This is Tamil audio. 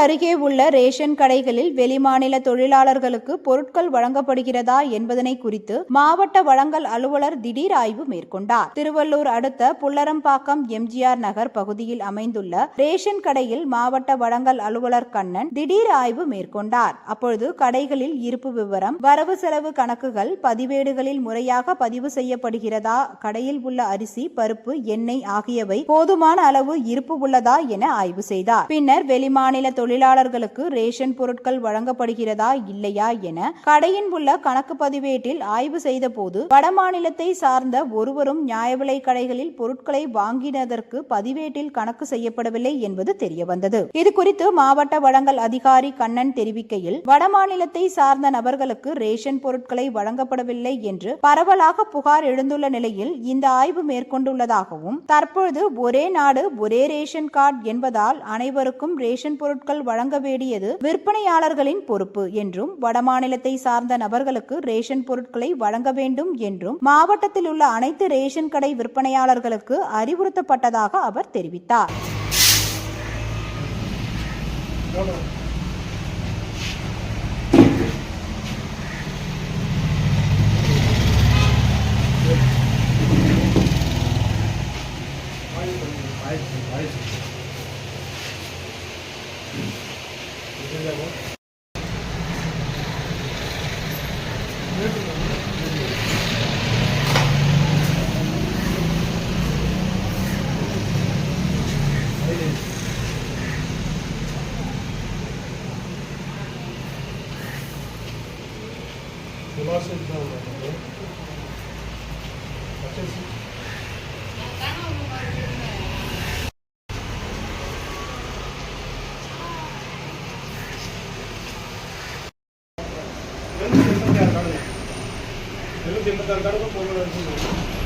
அருகே உள்ள ரேஷன் கடைகளில் வெளிமாநில தொழிலாளர்களுக்கு பொருட்கள் வழங்கப்படுகிறதா என்பதனை குறித்து மாவட்ட வழங்கல் அலுவலர் திடீர் ஆய்வு மேற்கொண்டார். திருவள்ளூர் அடுத்த புல்லரம்பாக்கம் எம்ஜிஆர் நகர் பகுதியில் அமைந்துள்ள ரேஷன் கடையில் மாவட்ட வழங்கல் அலுவலர் கண்ணன் திடீர் ஆய்வு மேற்கொண்டார். அப்பொழுது கடைகளில் இருப்பு விவரம், வரவு செலவு கணக்குகள் பதிவேடுகளில் முறையாக பதிவு செய்யப்படுகிறதா, கடையில் உள்ள அரிசி, பருப்பு, எண்ணெய் ஆகியவை போதுமான அளவு இருப்பு உள்ளதா என ஆய்வு செய்தார். பின்னர் வெளிமாநில தொழிலாளர்களுக்கு ரேஷன் பொருட்கள் வழங்கப்படுகிறதா இல்லையா என கடையின் உள்ள கணக்கு பதிவேட்டில் ஆய்வு செய்த போது வடமாநிலத்தை சார்ந்த ஒருவரும் நியாய விலை கடைகளில் பொருட்களை வாங்கினதற்கு பதிவேட்டில் கணக்கு செய்யப்படவில்லை என்பது தெரியவந்தது. இது குறித்து மாவட்ட வழங்கல் அதிகாரி கண்ணன் தெரிவிக்கையில், வடமாநிலத்தை சார்ந்த நபர்களுக்கு ரேஷன் பொருட்களை வழங்கப்படவில்லை என்று பரவலாக புகார் எழுந்துள்ள நிலையில் இந்த ஆய்வு மேற்கொண்டுள்ளதாகவும், தற்பொழுது ஒரே நாடு ஒரே ரேஷன் கார்டு என்பதால் அனைவருக்கும் ரேஷன் பொருட்கள் வழங்க வேண்டியது விற்பனையாளர்களின் பொறுப்பு என்றும், வடமாநிலத்தை சார்ந்த நபர்களுக்கு ரேஷன் பொருட்களை வழங்க வேண்டும் என்றும் மாவட்டத்தில் உள்ள அனைத்து ரேஷன் கடை விற்பனையாளர்களுக்கு அறிவுறுத்தப்பட்டதாக அவர் தெரிவித்தார். கணக்கு